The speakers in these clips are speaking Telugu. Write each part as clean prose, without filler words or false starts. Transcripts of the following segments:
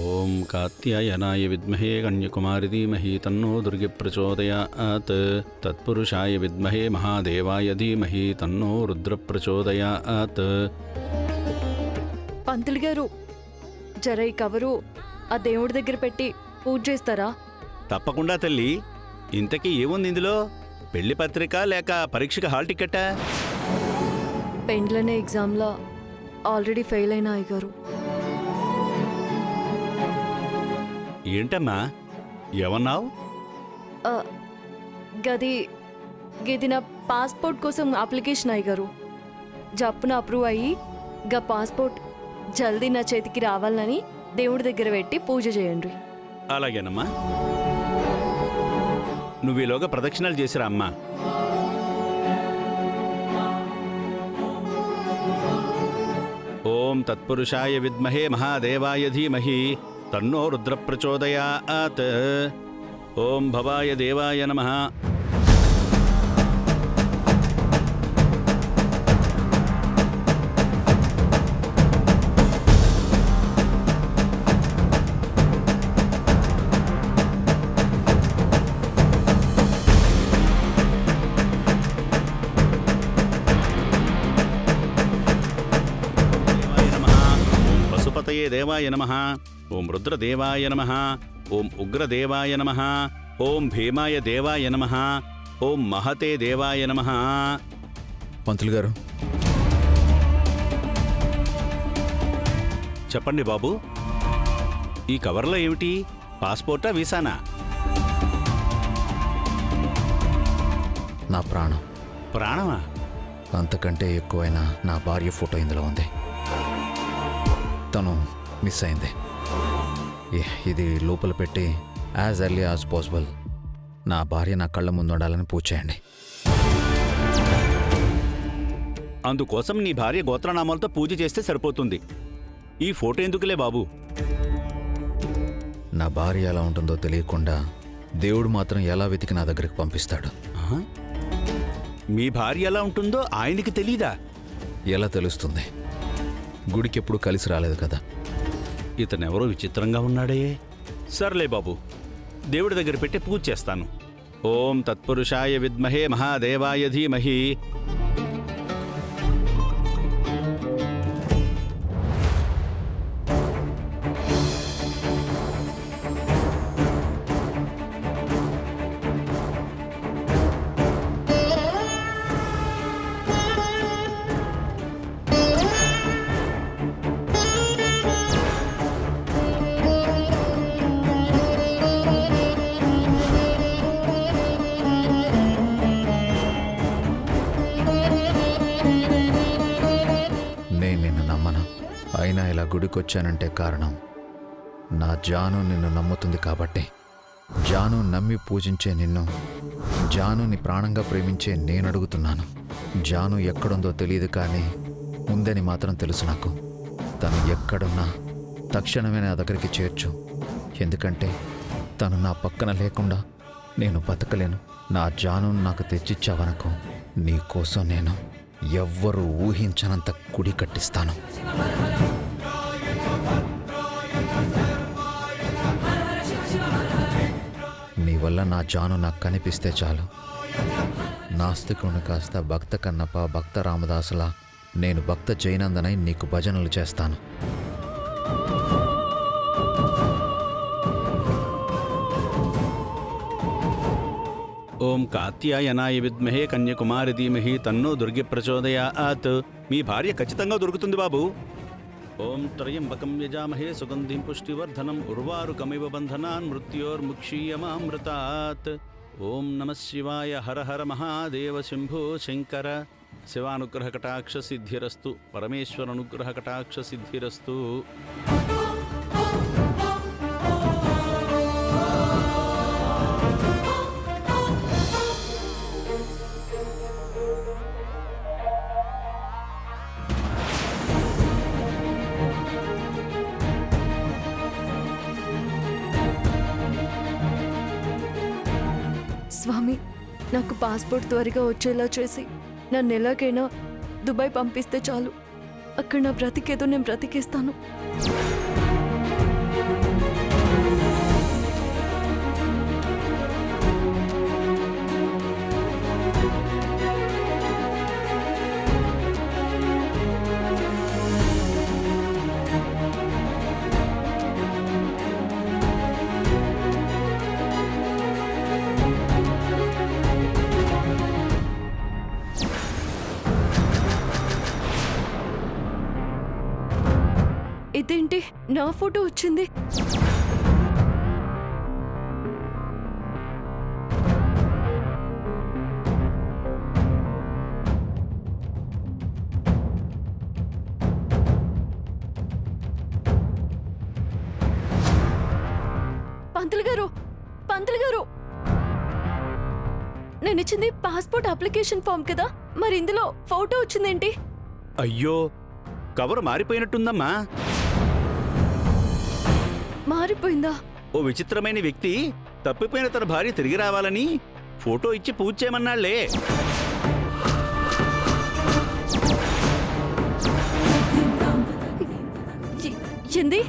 ఓం కాత్యాయనాయ విద్మహే కన్యకుమారి ధీమహి తన్నో దుర్గి ప్రచోదయాత్. తత్పురుషాయ విద్మహే మహాదేవాయ ధీమహి తన్నో రుద్ర ప్రచోదయాత్. పంతులు గారు, జర ఈ కవరు ఆ దేవుడి దగ్గర పెట్టి పూజ చేస్తారా? తప్పకుండా తల్లి. ఇంతకీ ఏముంది ఇందులో? పెళ్లి పత్రిక లేక పరీక్షకి హాల్ టికెట్టా? పెండ్లనే ఎగ్జామ్లో ఆల్రెడీ ఫెయిల్ అయిన అయ్యగారు. ఏంటమ్మా ఏమన్నావు? గది నా పాస్పోర్ట్ కోసం అప్లికేషన్ అయ్యగారు. జప్పున అప్రూవ్ అయ్యి గా పాస్పోర్ట్ జల్దీ నా చేతికి రావాలని దేవుడి దగ్గర పెట్టి పూజ చేయండి. అలాగేనమ్మా. నువ్వు ఈలోగా ప్రదక్షిణాలు చేసిరా అమ్మా. ఓం తత్పురుషాయ విద్మహే మహాదేవాయ ధీమహి తన్నో రుద్ర ప్రచోదయాత్. ఓం భవాయ దేవాయ నమః. పశుపతయే దేవాయ నమః. ఓం రుద్రదేవాయ నమః. ఓం ఉగ్రదేవాయ నమః. ఓం భీమాయ దేవాయ నమః. ఓం మహతే దేవాయ నమః. పంతులు గారు, చెప్పండి బాబు, ఈ కవర్లో ఏమిటి? పాస్పోర్టా వీసానా? నా ప్రాణం. ప్రాణమా? అంతకంటే ఎక్కువైన నా భార్య ఫోటో ఇందులో ఉంది. తను మిస్ అయింది. ఇది లోపల పెట్టి యాజ్ ఎర్లీ యాజ్ పాసిబుల్ నా భార్య నా కళ్ళ ముందు ఉండాలని పూజ చేయండి. అందుకోసం నీ భార్య గోత్రనామాలతో పూజ చేస్తే సరిపోతుంది. ఈ ఫోటో ఎందుకులే బాబు? నా భార్య ఎలా ఉంటుందో తెలియకుండా దేవుడు మాత్రం ఎలా వెతికి నా దగ్గరికి పంపిస్తాడు. మీ భార్య ఎలా ఉంటుందో ఆయనకి తెలీదా? ఎలా తెలుస్తుంది? గుడికి ఎప్పుడు కలిసి రాలేదు కదా. ఇతనెవరో విచిత్రంగా ఉన్నాడే. సర్లే బాబు, దేవుడి దగ్గర పెట్టి పూజ చేస్తాను. ఓం తత్పురుషాయ విద్మహే మహాదేవాయ ధీమహి. అయినా ఇలా గుడికొచ్చానంటే కారణం నా జాను నిన్ను నమ్ముతుంది కాబట్టి. జాను నమ్మి పూజించే నిన్ను, జానుని ప్రాణంగా ప్రేమించే నేను అడుగుతున్నాను. జాను ఎక్కడుందో తెలియదు, కానీ ఉందని మాత్రం తెలుసు నాకు. తను ఎక్కడున్నా తక్షణమే నా దగ్గరికి చేర్చు. ఎందుకంటే తను నా పక్కన లేకుండా నేను బతకలేను. నా జానును నాకు తెచ్చిచ్చావనుకో, నీకోసం నేను ఎవ్వరూ ఊహించనంత గుడి కట్టిస్తాను. నీ వల్ల నా జాను నాకు కనిపిస్తే చాలు. నాస్తికుని కాస్త భక్త కన్నప్ప, భక్త రామదాసులా నేను భక్త జైనందనై నీకు భజనలు చేస్తాను. ఓం కాత్యాయనాయ విద్మహే కన్యకుమారి ధీమహి తన్నో దుర్గి ప్రచోదయాత్. మీ భార్య ఖచ్చితంగా దొరుకుతుంది బాబు. ఓం త్రయంబకం యజామహే సుగంధిం పుష్టివర్ధనం ఉర్వారుకమివ బంధనాన్ మృత్యోర్ముక్షీయమామృతాత్. ఓం నమః శివాయ. హర హర మహాదేవ శంభో శంకర. శివానుగ్రహ కటాక్ష సిద్ధిరస్తు. పరమేశ్వర అనుగ్రహ కటాక్ష సిద్ధిరస్తు. స్వామి, నాకు పాస్పోర్ట్ త్వరగా వచ్చేలా చేసి నన్ను ఎలాగైనా దుబాయ్ పంపిస్తే చాలు. అక్కడ నా బ్రతికేదో నేను బ్రతికేస్తాను. ఇదేంటి నా ఫోటో వచ్చింది? పంతులు గారు, నేను ఇచ్చింది పాస్పోర్ట్ అప్లికేషన్ ఫామ్ కదా, మరి ఇందులో ఫోటో వచ్చిందేంటి? అయ్యో, కవర్ మారిపోయినట్టుందమ్మా. మారిపోయిందా? ఓ విచిత్రమైన వ్యక్తి తప్పిపోయిన తన భార్య తిరిగి రావాలని ఫోటో ఇచ్చి పూజ చేయమన్నాళ్లే. ఏంది?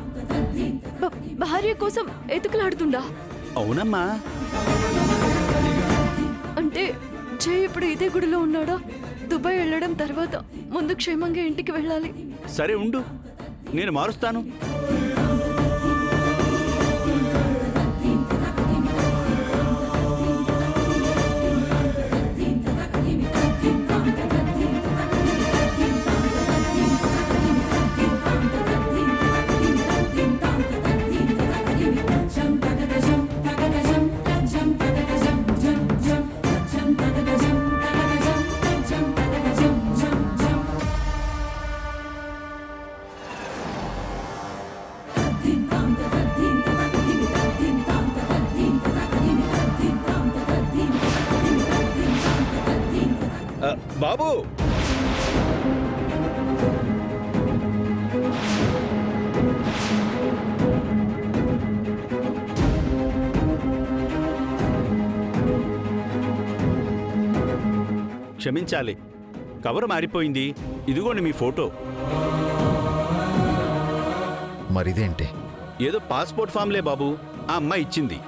భార్య కోసం ఎతుకులాడుతుండా? అవునమ్మా. అంటే జై ఇప్పుడు ఇదే గుడిలో ఉన్నాడా? దుబాయ్ వెళ్ళడం తర్వాత ముందు క్షేమంగా ఇంటికి వెళ్ళాలి. సరే ఉండు, నేను మారుస్తాను. బాబు, క్షమించాలి, కవర్ మారిపోయింది. ఇదిగోండి మీ ఫోటో. మరిదేంటి? ఏదో పాస్పోర్ట్ ఫామ్లే బాబు, ఆ అమ్మాయి ఇచ్చింది.